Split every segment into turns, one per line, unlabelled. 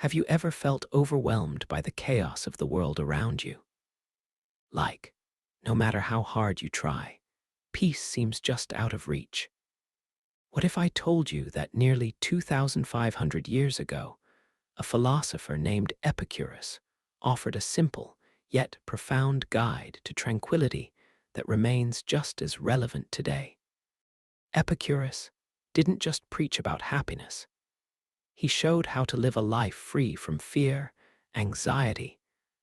Have you ever felt overwhelmed by the chaos of the world around you? Like, no matter how hard you try, peace seems just out of reach. What if I told you that nearly 2,500 years ago, a philosopher named Epicurus offered a simple yet profound guide to tranquility that remains just as relevant today? Epicurus didn't just preach about happiness. He showed how to live a life free from fear, anxiety,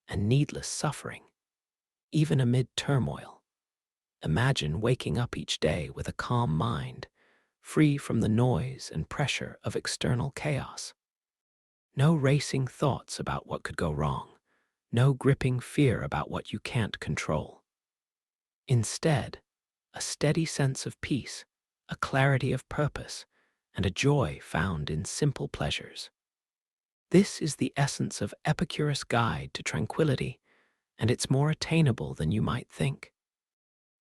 and needless suffering, even amid turmoil. Imagine waking up each day with a calm mind, free from the noise and pressure of external chaos. No racing thoughts about what could go wrong, no gripping fear about what you can't control. Instead, a steady sense of peace, a clarity of purpose, and a joy found in simple pleasures. This is the essence of Epicurus' guide to tranquility, and it's more attainable than you might think.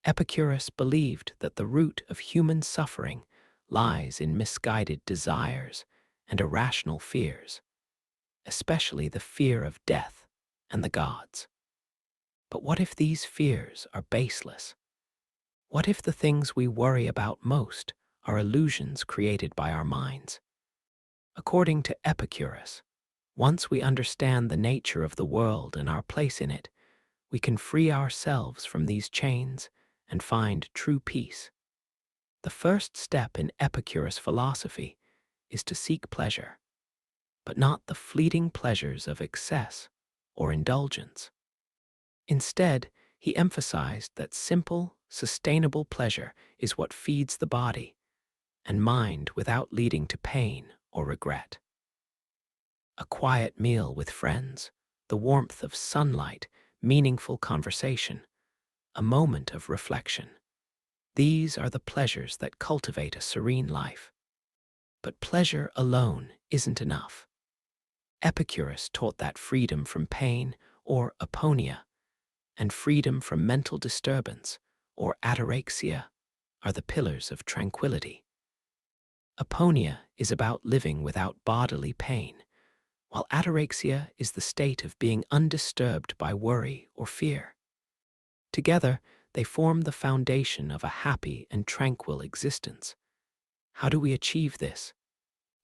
Epicurus believed that the root of human suffering lies in misguided desires and irrational fears, especially the fear of death and the gods. But what if these fears are baseless? What if the things we worry about most are illusions created by our minds? According to Epicurus, once we understand the nature of the world and our place in it, we can free ourselves from these chains and find true peace. The first step in Epicurus' philosophy is to seek pleasure, but not the fleeting pleasures of excess or indulgence. Instead, he emphasized that simple, sustainable pleasure is what feeds the body and mind without leading to pain or regret. A quiet meal with friends, the warmth of sunlight, meaningful conversation, a moment of reflection. These are the pleasures that cultivate a serene life. But pleasure alone isn't enough. Epicurus taught that freedom from pain, or aponia, and freedom from mental disturbance, or ataraxia, are the pillars of tranquility. Aponia is about living without bodily pain, while ataraxia is the state of being undisturbed by worry or fear. Together, they form the foundation of a happy and tranquil existence. How do we achieve this?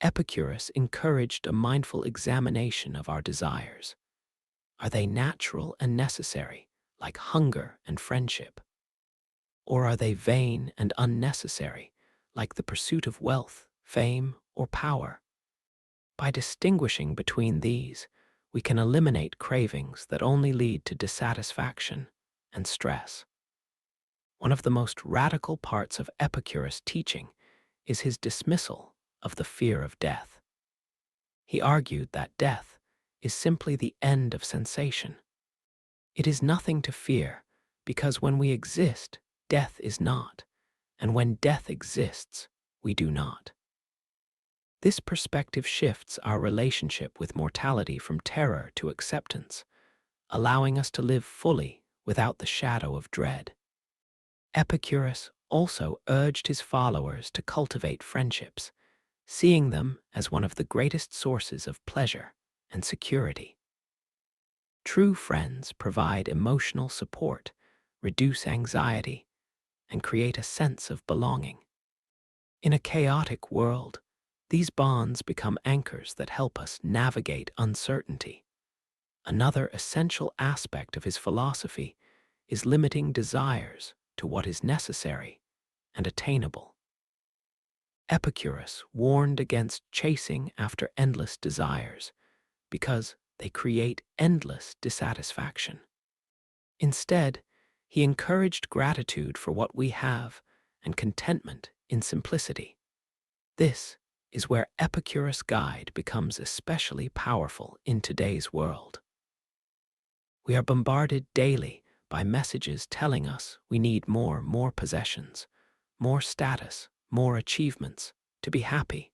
Epicurus encouraged a mindful examination of our desires. Are they natural and necessary, like hunger and friendship? Or are they vain and unnecessary, like the pursuit of wealth, fame, or power? By distinguishing between these, we can eliminate cravings that only lead to dissatisfaction and stress. One of the most radical parts of Epicurus' teaching is his dismissal of the fear of death. He argued that death is simply the end of sensation. It is nothing to fear, because when we exist, death is not, and when death exists, we do not. This perspective shifts our relationship with mortality from terror to acceptance, allowing us to live fully without the shadow of dread. Epicurus also urged his followers to cultivate friendships, seeing them as one of the greatest sources of pleasure and security. True friends provide emotional support, reduce anxiety, and create a sense of belonging. In a chaotic world, these bonds become anchors that help us navigate uncertainty. Another essential aspect of his philosophy is limiting desires to what is necessary and attainable. Epicurus warned against chasing after endless desires because they create endless dissatisfaction. Instead, he encouraged gratitude for what we have and contentment in simplicity. This is where Epicurus' guide becomes especially powerful in today's world. We are bombarded daily by messages telling us we need more possessions, more status, more achievements to be happy.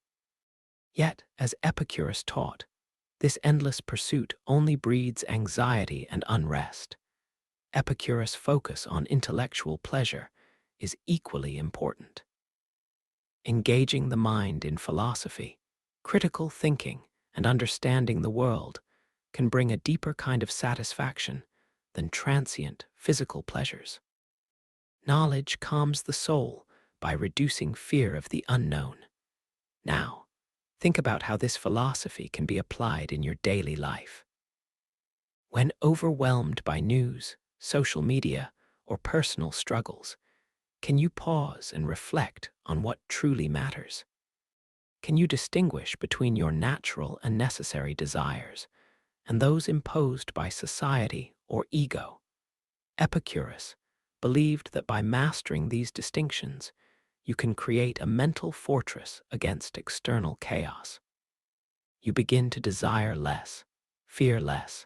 Yet, as Epicurus taught, this endless pursuit only breeds anxiety and unrest. Epicurus' focus on intellectual pleasure is equally important. Engaging the mind in philosophy, critical thinking, and understanding the world can bring a deeper kind of satisfaction than transient physical pleasures. Knowledge calms the soul by reducing fear of the unknown. Now, think about how this philosophy can be applied in your daily life. When overwhelmed by news, social media, or personal struggles, can you pause and reflect on what truly matters? Can you distinguish between your natural and necessary desires and those imposed by society or ego? Epicurus believed that by mastering these distinctions, you can create a mental fortress against external chaos. You begin to desire less, fear less,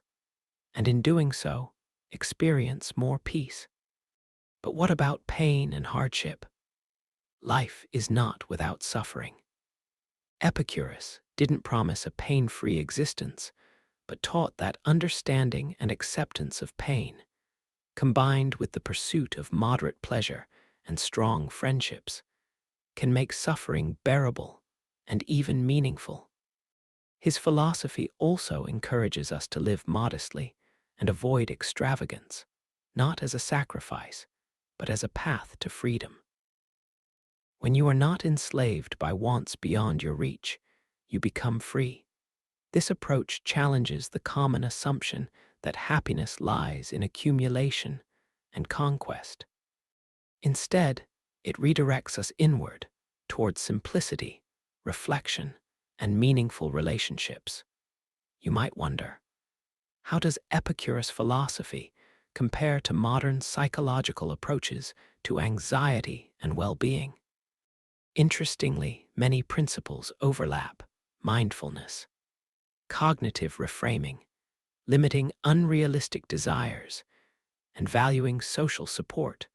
and in doing so, experience more peace. But what about pain and hardship? Life is not without suffering. Epicurus didn't promise a pain-free existence, but taught that understanding and acceptance of pain, combined with the pursuit of moderate pleasure and strong friendships, can make suffering bearable and even meaningful. His philosophy also encourages us to live modestly and avoid extravagance, not as a sacrifice, but as a path to freedom. When you are not enslaved by wants beyond your reach, you become free. This approach challenges the common assumption that happiness lies in accumulation and conquest. Instead, it redirects us inward towards simplicity, reflection, and meaningful relationships. You might wonder, how does Epicurus' philosophy compare to modern psychological approaches to anxiety and well-being? Interestingly, many principles overlap: mindfulness, cognitive reframing, limiting unrealistic desires, and valuing social support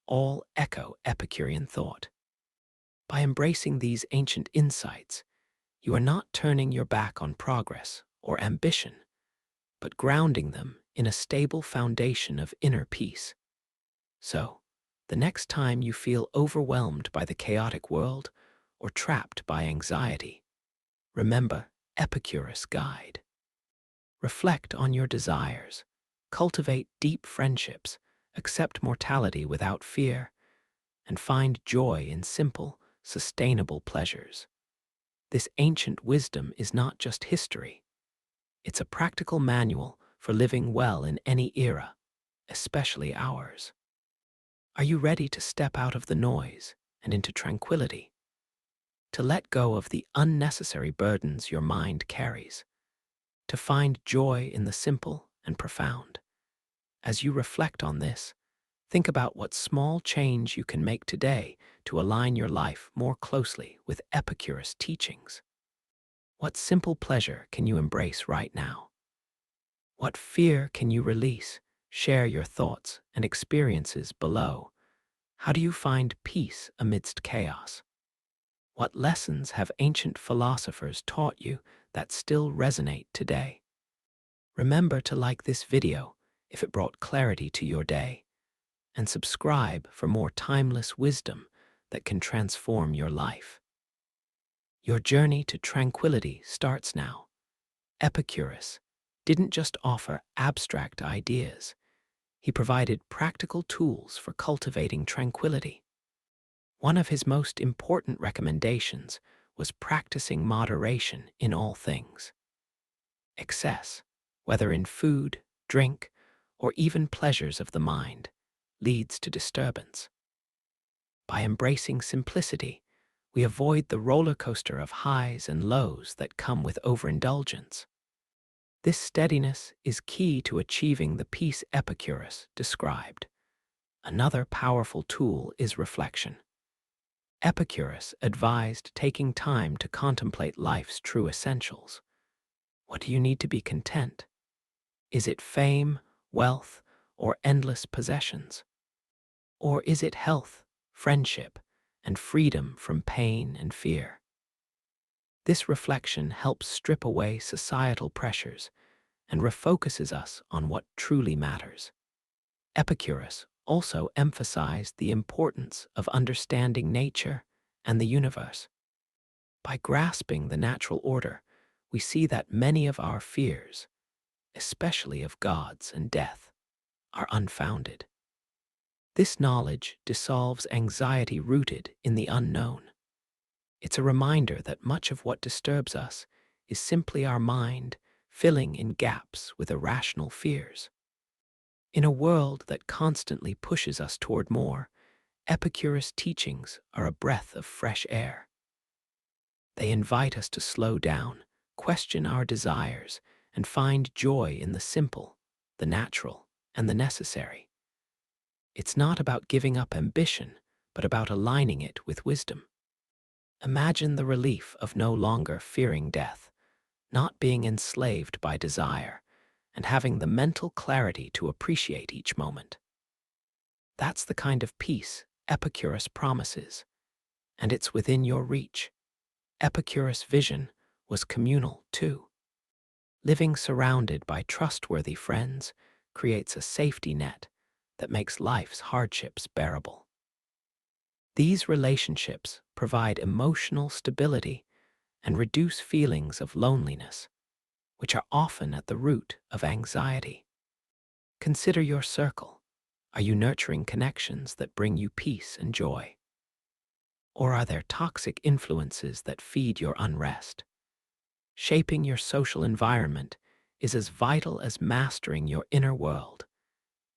all echo Epicurean thought. By embracing these ancient insights, you are not turning your back on progress or ambition, but grounding them in a stable foundation of inner peace. So, the next time you feel overwhelmed by the chaotic world or trapped by anxiety, remember Epicurus' guide. Reflect on your desires, cultivate deep friendships, accept mortality without fear, and find joy in simple, sustainable pleasures. This ancient wisdom is not just history. It's a practical manual for living well in any era, especially ours. Are you ready to step out of the noise and into tranquility? To let go of the unnecessary burdens your mind carries? To find joy in the simple and profound? As you reflect on this, think about what small change you can make today to align your life more closely with Epicurus' teachings. What simple pleasure can you embrace right now? What fear can you release? Share your thoughts and experiences below. How do you find peace amidst chaos? What lessons have ancient philosophers taught you that still resonate today? Remember to like this video if it brought clarity to your day, and subscribe for more timeless wisdom that can transform your life. Your journey to tranquility starts now. Epicurus didn't just offer abstract ideas. He provided practical tools for cultivating tranquility. One of his most important recommendations was practicing moderation in all things. Excess, whether in food, drink, or even pleasures of the mind, leads to disturbance. By embracing simplicity, we avoid the roller coaster of highs and lows that come with overindulgence. This steadiness is key to achieving the peace Epicurus described. Another powerful tool is reflection. Epicurus advised taking time to contemplate life's true essentials. What do you need to be content? Is it fame, wealth, or endless possessions? Or is it health, friendship, and freedom from pain and fear? This reflection helps strip away societal pressures and refocuses us on what truly matters. Epicurus also emphasized the importance of understanding nature and the universe. By grasping the natural order, we see that many of our fears, especially of gods and death, are unfounded. This knowledge dissolves anxiety rooted in the unknown. It's a reminder that much of what disturbs us is simply our mind filling in gaps with irrational fears. In a world that constantly pushes us toward more, Epicurus' teachings are a breath of fresh air. They invite us to slow down, question our desires, and find joy in the simple, the natural, and the necessary. It's not about giving up ambition, but about aligning it with wisdom. Imagine the relief of no longer fearing death, not being enslaved by desire, and having the mental clarity to appreciate each moment. That's the kind of peace Epicurus promises, and it's within your reach. Epicurus' vision was communal too. Living surrounded by trustworthy friends creates a safety net that makes life's hardships bearable. These relationships provide emotional stability and reduce feelings of loneliness, which are often at the root of anxiety. Consider your circle. Are you nurturing connections that bring you peace and joy? Or are there toxic influences that feed your unrest? Shaping your social environment is as vital as mastering your inner world.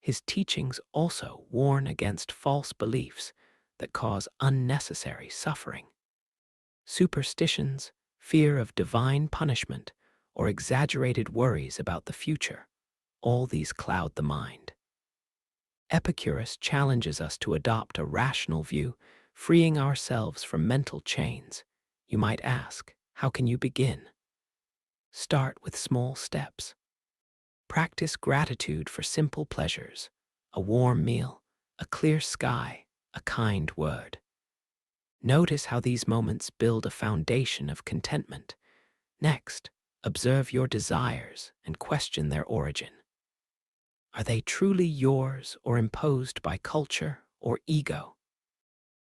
His teachings also warn against false beliefs that cause unnecessary suffering. Superstitions, fear of divine punishment, or exaggerated worries about the future, all these cloud the mind. Epicurus challenges us to adopt a rational view, freeing ourselves from mental chains. You might ask, how can you begin? Start with small steps. Practice gratitude for simple pleasures, a warm meal, a clear sky, a kind word. Notice how these moments build a foundation of contentment. Next, observe your desires and question their origin. Are they truly yours or imposed by culture or ego?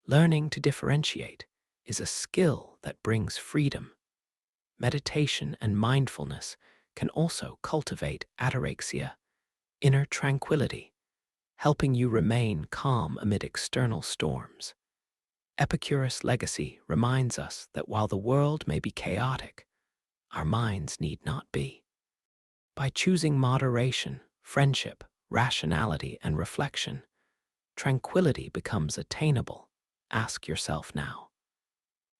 Learning to differentiate is a skill that brings freedom. Meditation and mindfulness can also cultivate ataraxia, inner tranquility, helping you remain calm amid external storms. Epicurus' legacy reminds us that while the world may be chaotic, our minds need not be. By choosing moderation, friendship, rationality, and reflection, tranquility becomes attainable. Ask yourself now,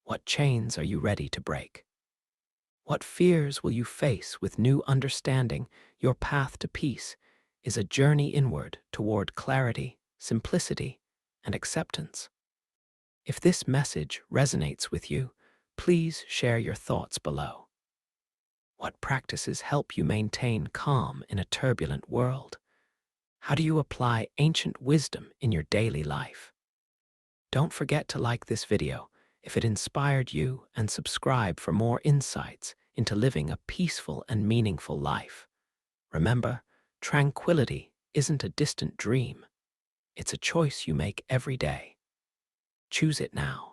what chains are you ready to break? What fears will you face with new understanding? Your path to peace is a journey inward toward clarity, simplicity, and acceptance. If this message resonates with you, please share your thoughts below. What practices help you maintain calm in a turbulent world? How do you apply ancient wisdom in your daily life? Don't forget to like this video if it inspired you and subscribe for more insights into living a peaceful and meaningful life. Remember, tranquility isn't a distant dream. It's a choice you make every day. Choose it now.